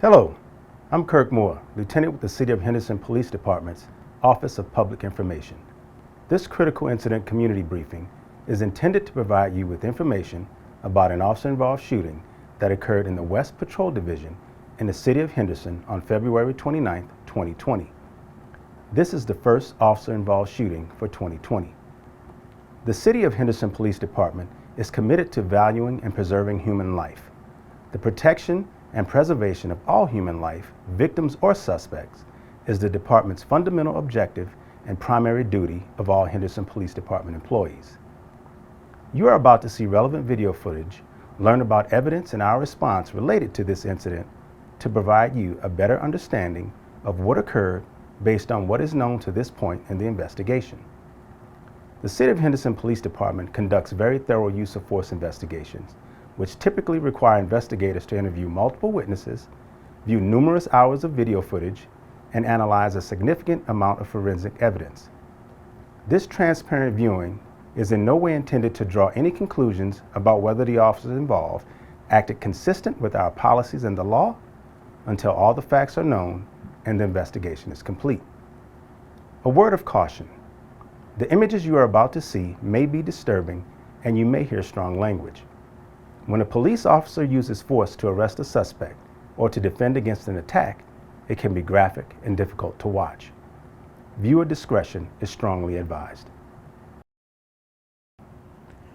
Hello, I'm Kirk Moore, Lieutenant with the City of Henderson Police Department's Office of Public Information. This critical incident community briefing is intended to provide you with information about an officer-involved shooting that occurred in the West Patrol Division in the City of Henderson on February 29, 2020. This is the first officer-involved shooting for 2020. The City of Henderson Police Department is committed to valuing and preserving human life. The protection and preservation of all human life, victims or suspects, is the department's fundamental objective and primary duty of all Henderson Police Department employees. You are about to see relevant video footage, learn about evidence and our response related to this incident to provide you a better understanding of what occurred based on what is known to this point in the investigation. The City of Henderson Police Department conducts very thorough use of force investigations, which typically require investigators to interview multiple witnesses, view numerous hours of video footage, and analyze a significant amount of forensic evidence. This transparent viewing is in no way intended to draw any conclusions about whether the officers involved acted consistent with our policies and the law until all the facts are known and the investigation is complete. A word of caution. The images you are about to see may be disturbing and you may hear strong language. When a police officer uses force to arrest a suspect or to defend against an attack, it can be graphic and difficult to watch. Viewer discretion is strongly advised.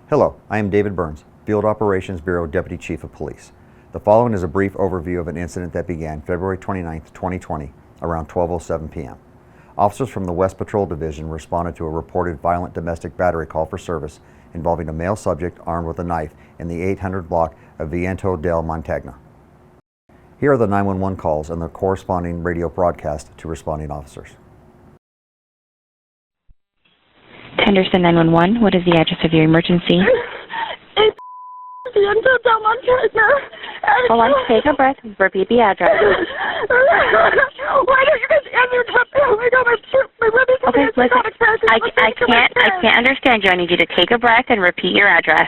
Hello, I am David Burns, Field Operations Bureau Deputy Chief of Police. The following is a brief overview of an incident that began February 29, 2020, around 12:07 p.m. Officers from the West Patrol Division responded to a reported violent domestic battery call for service involving a male subject armed with a knife in the 800 block of Viento del Montagna. Here are the 911 calls and the corresponding radio broadcast to responding officers. Henderson 911, what is the address of your emergency? It's Viento del Montagna. Hold on, take a breath, repeat the address. Why don't you guys answer? Oh my God, my brother's Okay, listen, I can't understand you. I need you to take a breath and repeat your address.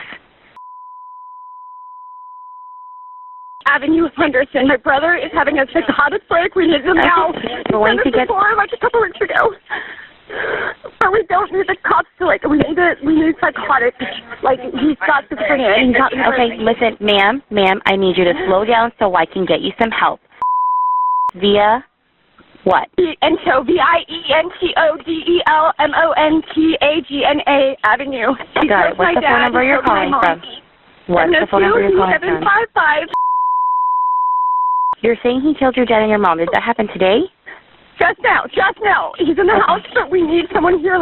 Avenue Henderson. My brother is having a psychotic break. We need him now. Going to get before, like a couple weeks ago. But we don't need the cops to we need psychotic. Like, he's got schizophrenia. Okay, listen, ma'am, I need you to slow down so I can get you some help. Via what? Viento, Vientodelmontagna Avenue. Got it. What's the phone number you're calling from? What's the phone number you're calling from? 755. You're saying he killed your dad and your mom. Did that happen today? Just now. He's in the house, but we need someone here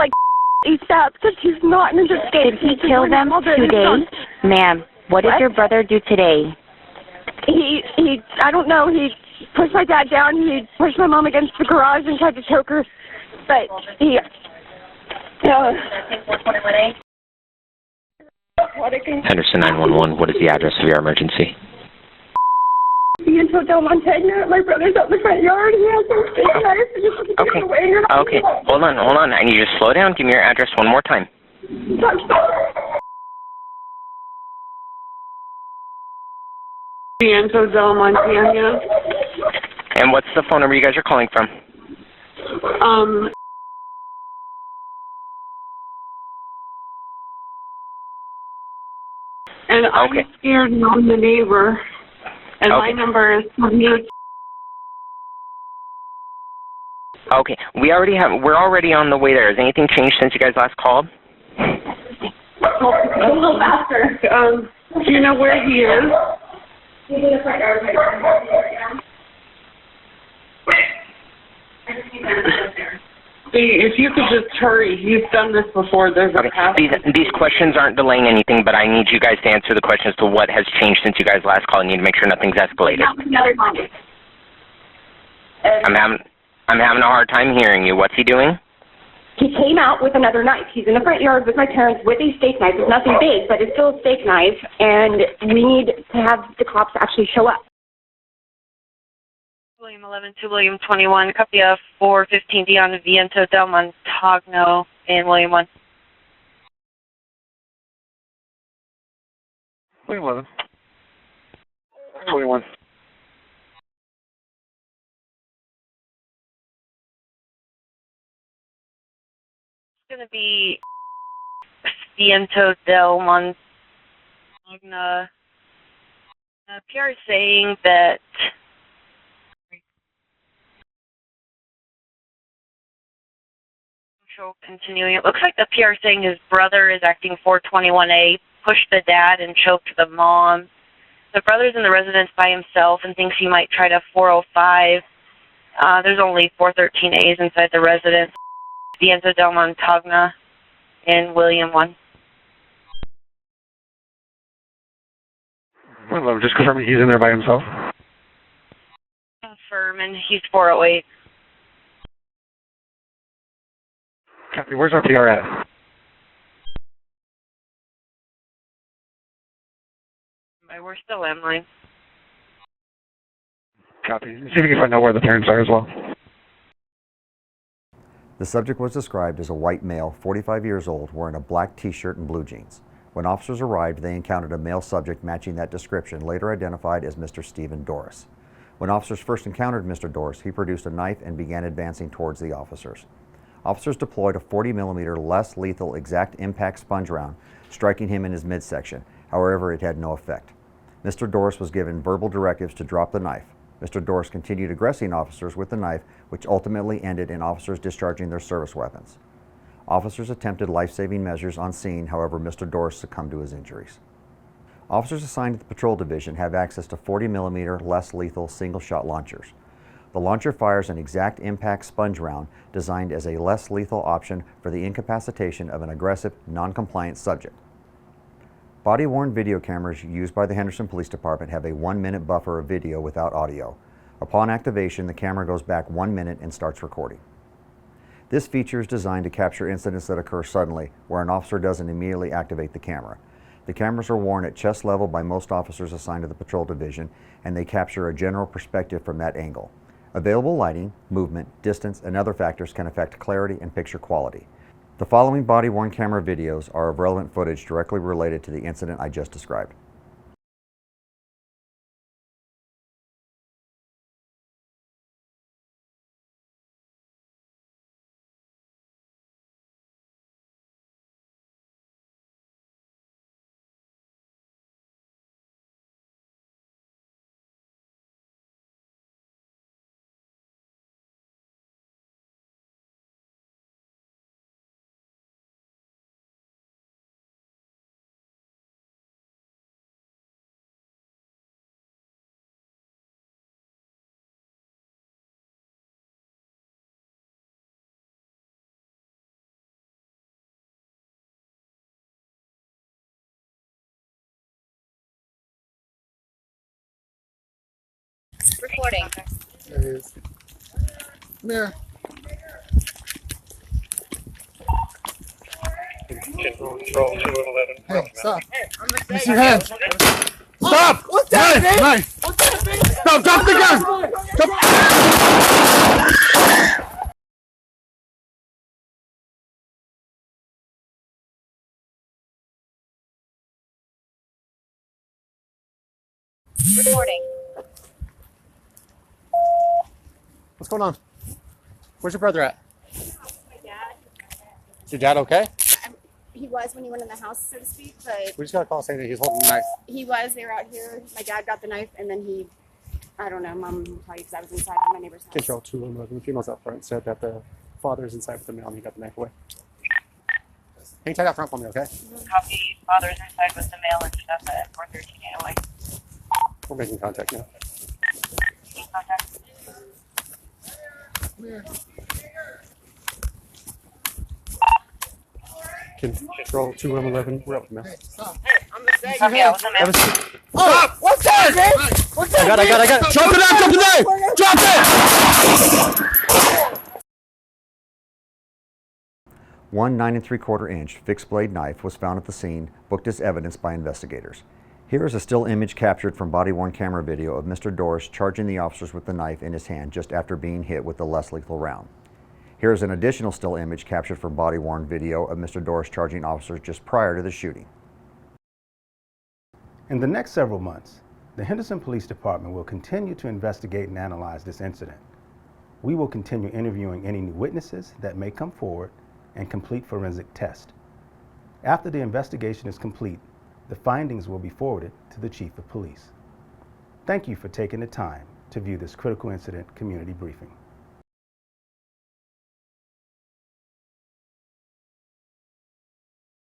ASAP because he's not in a good state. Did he kill them today? Ma'am, what did your brother do today? I don't know, he pushed my dad down, he pushed my mom against the garage and tried to choke her, but he... Henderson 911, what is the address of your emergency? Viento del Montagna. My brother's out in the front yard. He has no steak knife. Okay, hold on. I need you to slow down. Give me your address one more time. Viento del Montagna. And what's the phone number you guys are calling from? And I'm scared and I'm the neighbor. And my number is... Okay, we're already on the way there. Has anything changed since you guys last called? A little faster. Do you know where he is? He's in the front yard right now. If you could just hurry. He's done this before. There's a path. These questions aren't delaying anything, but I need you guys to answer the questions to what has changed since you guys last called. I need to make sure nothing's escalated. I'm having a hard time hearing you. What's he doing? He came out with another knife. He's in the front yard with my parents with a steak knife. It's nothing big, but it's still a steak knife, and we need to have the cops actually show up. William 11 to William 21, copy of 415D on the Viento del Montagna in William 1. William 11. 21. going to be Viento del Montagna. PR is saying that continuing. It looks like the PR is saying his brother is acting 421A, pushed the dad and choked the mom. The brother's in the residence by himself and thinks he might try to 405. There's only 413As inside the residence. Viento del Montagna in William 1. Well, I'm just confirming he's in there by himself. Confirm, and he's 408. Copy. Where's our PR at? We're still in line. Copy. See if you can find out where the parents are as well. The subject was described as a white male, 45 years old, wearing a black t-shirt and blue jeans. When officers arrived, they encountered a male subject matching that description, later identified as Mr. Stephen Doris. When officers first encountered Mr. Doris, he produced a knife and began advancing towards the officers. Officers deployed a 40mm less lethal exact impact sponge round, striking him in his midsection. However, it had no effect. Mr. Doris was given verbal directives to drop the knife. Mr. Doris continued aggressing officers with the knife, which ultimately ended in officers discharging their service weapons. Officers attempted life-saving measures on scene, however, Mr. Doris succumbed to his injuries. Officers assigned to the patrol division have access to 40mm less lethal single-shot launchers. The launcher fires an exact impact sponge round designed as a less lethal option for the incapacitation of an aggressive, non-compliant subject. Body-worn video cameras used by the Henderson Police Department have a 1-minute buffer of video without audio. Upon activation, the camera goes back 1 minute and starts recording. This feature is designed to capture incidents that occur suddenly, where an officer doesn't immediately activate the camera. The cameras are worn at chest level by most officers assigned to the patrol division, and they capture a general perspective from that angle. Available lighting, movement, distance, and other factors can affect clarity and picture quality. The following body-worn camera videos are of relevant footage directly related to the incident I just described. Recording. There it is. Come here. Control 211. Hey, stop. Let me see your hands. Stop! What's that, man? Knife. What's that, man? Stop! Drop the gun! Recording. What's going on? Where's your brother at? My dad. Is your dad okay? He was when he went in the house, so to speak, but We just got a call saying that he's holding a knife. they were out here. My dad got the knife, and then I don't know, Mom will tell you because I was inside my neighbor's house. Control 211. The females out front said that the father's inside with the male and he got the knife away. Can you tie that front for me, okay? Copy. Father's inside with the mail and stuff at 413 away. We're making contact now. Contact. Control 211. We're up now. Copy. I was a man. Stop! What's that, man? What's that? I got it. Drop the knife! Drop the knife! Drop it! One 9 3/4 inch fixed blade knife was found at the scene, booked as evidence by investigators. Here is a still image captured from body-worn camera video of Mr. Doris charging the officers with the knife in his hand just after being hit with the less lethal round. Here is an additional still image captured from body-worn video of Mr. Doris charging officers just prior to the shooting. In the next several months, the Henderson Police Department will continue to investigate and analyze this incident. We will continue interviewing any new witnesses that may come forward and complete forensic test. After the investigation is complete, the findings will be forwarded to the Chief of Police. Thank you for taking the time to view this critical incident community briefing.